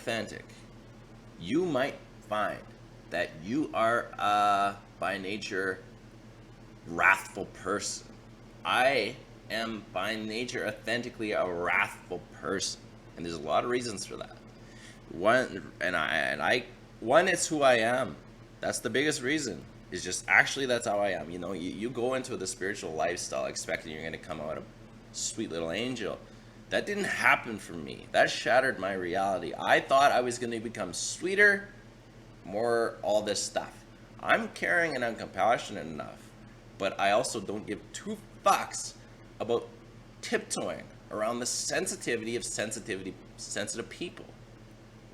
authentic, you might find that you are by nature wrathful person. I am by nature authentically a wrathful person, and there's a lot of reasons for that. One, it's who I am. That's the biggest reason. Is just actually that's how I am. You go into the spiritual lifestyle expecting you're going to come out a sweet little angel. That didn't happen for me. That shattered my reality. I thought I was going to become sweeter, more all this stuff. I'm caring and I'm compassionate enough, but I also don't give two fucks about tiptoeing around the sensitivity of sensitive people,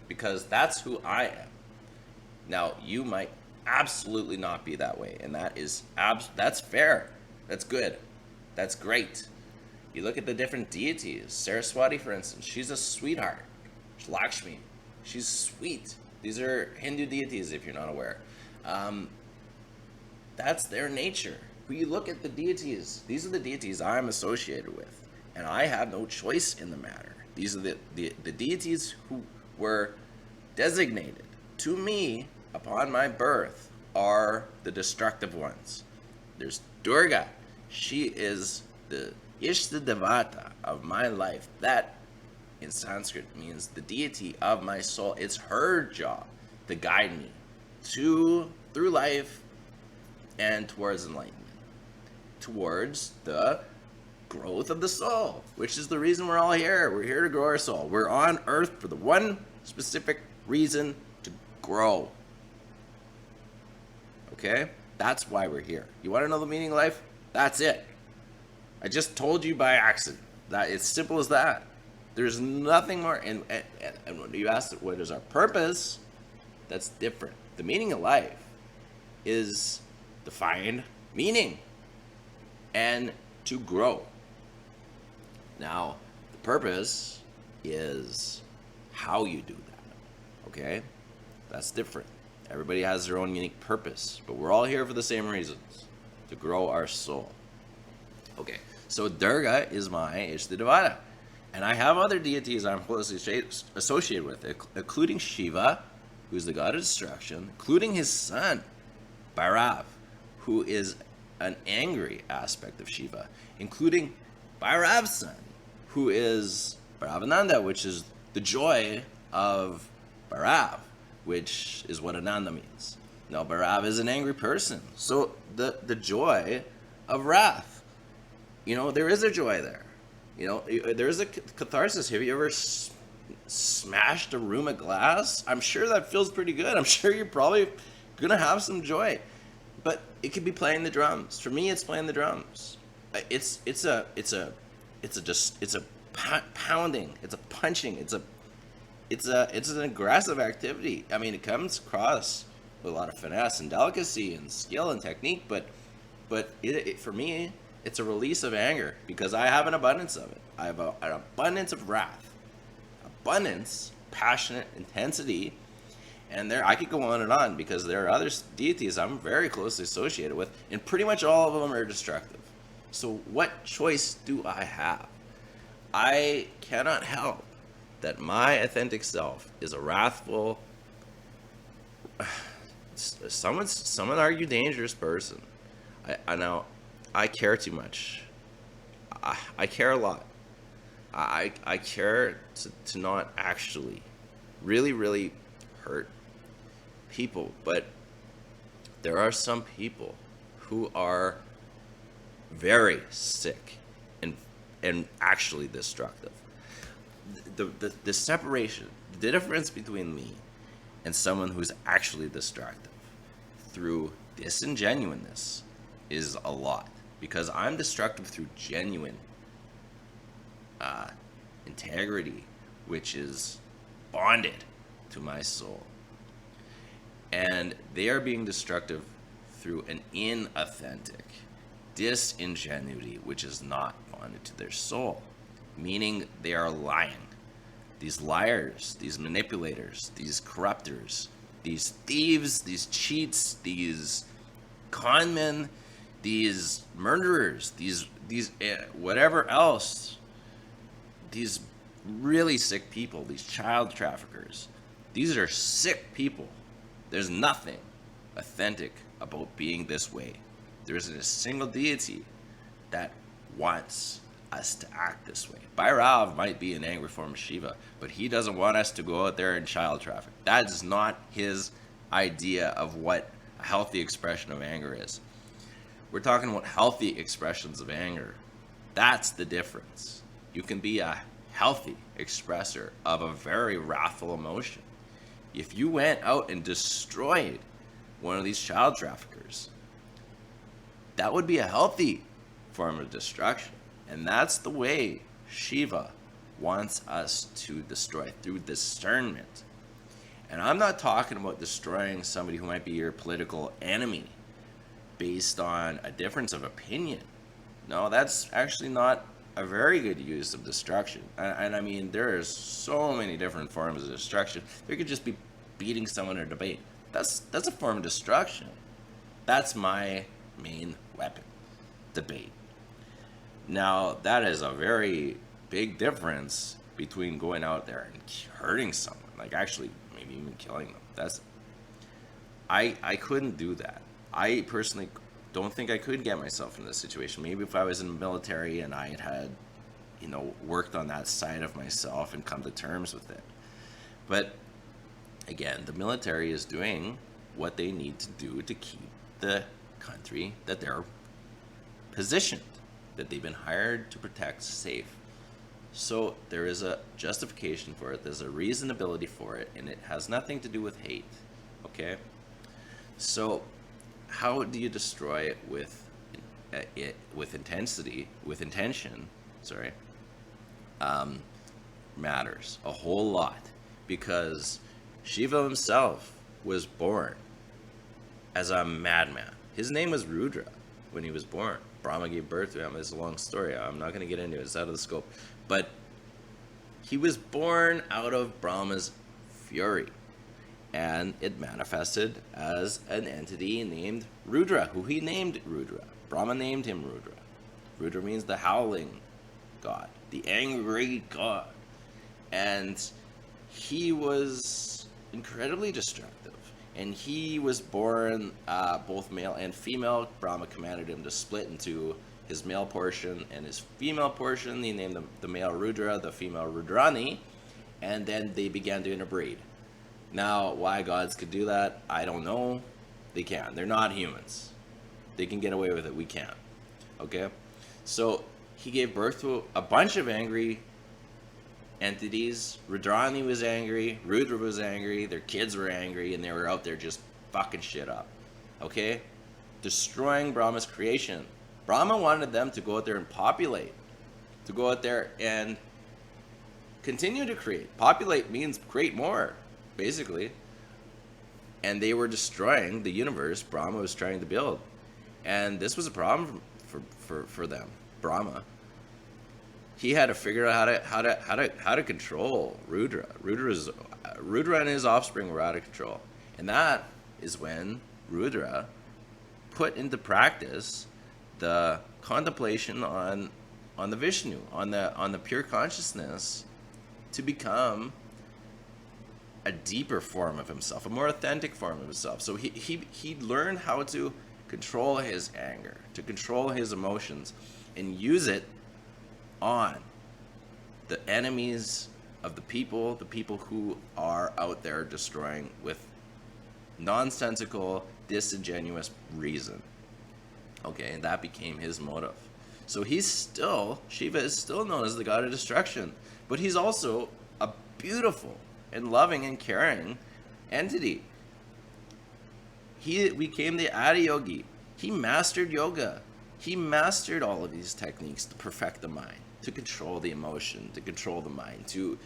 because that's who I am. Now, you might absolutely not be that way, and that's fair. That's good. That's great. You look at the different deities. Saraswati, for instance, she's a sweetheart. Lakshmi, she's sweet. These are Hindu deities, if you're not aware. That's their nature. When you look at the deities, these are the deities I'm associated with, and I have no choice in the matter. These are the deities who were designated to me upon my birth are the destructive ones. There's Durga. She is the Ishta Devata of my life. That in Sanskrit means the deity of my soul. It's her job to guide me through life and towards enlightenment, towards the growth of the soul, which is the reason we're all here. We're here to grow our soul. We're on earth for the one specific reason: to grow. Okay? That's why we're here. You want to know the meaning of life? That's it. I just told you by accident. That it's simple as that. There's nothing more. And when you ask what is our purpose, that's different. The meaning of life is to find meaning and to grow. Now, the purpose is how you do that. Okay? That's different. Everybody has their own unique purpose, but we're all here for the same reasons: to grow our soul. Okay, so Durga is my Ishta Devata, and I have other deities I'm closely associated with, including Shiva, who's the god of destruction, including his son, Bhairav, who is an angry aspect of Shiva, including Bhairav's son, who is Bhairavananda, which is the joy of Bhairav, which is what Ananda means. Now, Bhairav is an angry person, so the joy of wrath, there is a joy there. There is a catharsis. Have you ever smashed a room of glass? I'm sure that feels pretty good. I'm sure you're probably gonna have some joy, but it could be playing the drums. For me, it's playing the drums. It's a pounding. It's a punching. It's an aggressive activity. I mean, it comes across with a lot of finesse and delicacy and skill and technique, but for me, it's a release of anger because I have an abundance of it. I have an abundance of wrath, abundance, passionate intensity, and I could go on and on because there are other deities I'm very closely associated with, and pretty much all of them are destructive. So what choice do I have? I cannot help that my authentic self is a wrathful, some would argue dangerous person. I know I care too much. I care a lot. I care to not actually really, really hurt people, but there are some people who are very sick and actually destructive. The separation, the difference between me and someone who's actually destructive through disingenuousness is a lot, because I'm destructive through genuine integrity, which is bonded to my soul, and they are being destructive through an inauthentic disingenuity, which is not bonded to their soul, meaning they are lying. These liars, these manipulators, these corruptors, these thieves, these cheats, these con men, these murderers, these whatever else, these really sick people, these child traffickers, These are sick people. There's nothing authentic about being this way. There isn't a single deity that wants us to act this way. Bhairav might be an angry form of Shiva, but he doesn't want us to go out there and child traffic. That is not his idea of what a healthy expression of anger is. We're talking about healthy expressions of anger. That's the difference. You can be a healthy expresser of a very wrathful emotion. If you went out and destroyed one of these child traffickers, that would be a healthy form of destruction. And that's the way Shiva wants us to destroy, through discernment. And I'm not talking about destroying somebody who might be your political enemy based on a difference of opinion. No, that's actually not a very good use of destruction. And I mean, there are so many different forms of destruction. There could just be beating someone in a debate. That's a form of destruction. That's my main weapon, debate. Now, that is a very big difference between going out there and hurting someone, like actually maybe even killing them. I couldn't do that. I personally don't think I could get myself in this situation. Maybe if I was in the military and I had worked on that side of myself and come to terms with it. But again, the military is doing what they need to do to keep the country that they're positioned, that they've been hired to protect, safe. So there is a justification for it. There's a reasonability for it, and it has nothing to do with hate. Okay? So how do you destroy it with intention? Matters a whole lot, because Shiva himself was born as a madman. His name was Rudra when he was born. Brahma gave birth to him. It's a long story. I'm not going to get into it. It's out of the scope. But he was born out of Brahma's fury. And it manifested as an entity named Rudra, who he named Rudra. Brahma named him Rudra. Rudra means the howling god, the angry god. And he was incredibly destructive. And he was born both male and female. Brahma commanded him to split into his male portion and his female portion. He named the male Rudra, the female Rudrani, and then they began to interbreed. Now, why gods could do that, I don't know. They can. They're not humans. They can get away with it. We can't. Okay? So he gave birth to a bunch of angry entities. Rudrani was angry, Rudra was angry, their kids were angry, and they were out there just fucking shit up. Okay? Destroying Brahma's creation. Brahma wanted them to go out there and populate. To go out there and continue to create. Populate means create more, basically. And they were destroying the universe Brahma was trying to build. And this was a problem for them. Brahma. He had to figure out how to control Rudra. Rudra and his offspring were out of control, and that is when Rudra put into practice the contemplation on the Vishnu, on the pure consciousness, to become a deeper form of himself, a more authentic form of himself. So he learned how to control his anger, to control his emotions, and use it on the enemies of the people who are out there destroying with nonsensical, disingenuous reason. Okay, and that became his motive. So Shiva is still known as the god of destruction, but he's also a beautiful and loving and caring entity. He became the Adiyogi. He mastered yoga. He mastered all of these techniques to perfect the mind, to control the emotion, to control the mind, to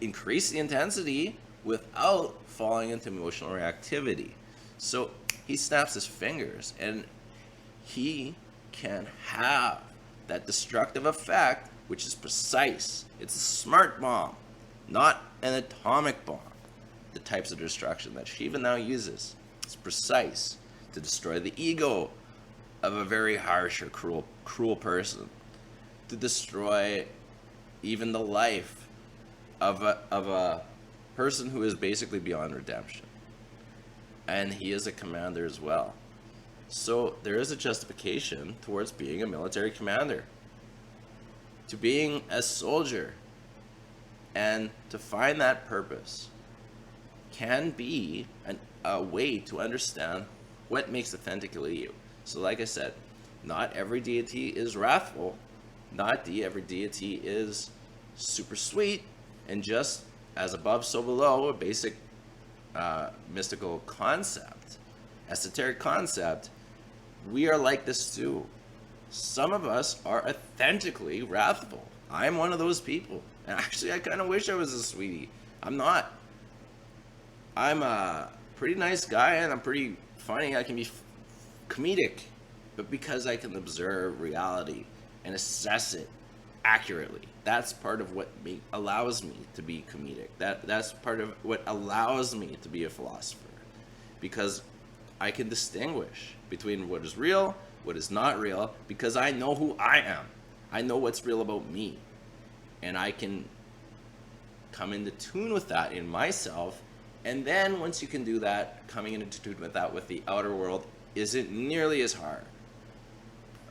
increase the intensity without falling into emotional reactivity. So he snaps his fingers, and he can have that destructive effect, which is precise. It's a smart bomb, not an atomic bomb. The types of destruction that Shiva now uses, it's precise to destroy the ego of a very harsh or cruel person, to destroy even the life of a person who is basically beyond redemption. And he is a commander as well. So there is a justification towards being a military commander, to being a soldier, and to find that purpose can be a way to understand what makes authentically you. So like I said, not every deity is wrathful, not every deity is super sweet, and just as above so below, a basic mystical concept, esoteric concept, we are like this too. Some of us are authentically wrathful. I'm one of those people. And actually, I kind of wish I was a sweetie. I'm not. I'm a pretty nice guy, and I'm pretty funny. I can be comedic, but because I can observe reality and assess it accurately, that's part of what allows me to be comedic. That's part of what allows me to be a philosopher, because I can distinguish between what is real, what is not real, because I know who I am. I know what's real about me, and I can come into tune with that in myself. And then once you can do that, coming into tune with that with the outer world isn't nearly as hard.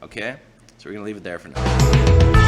Okay? So we're going to leave it there for now.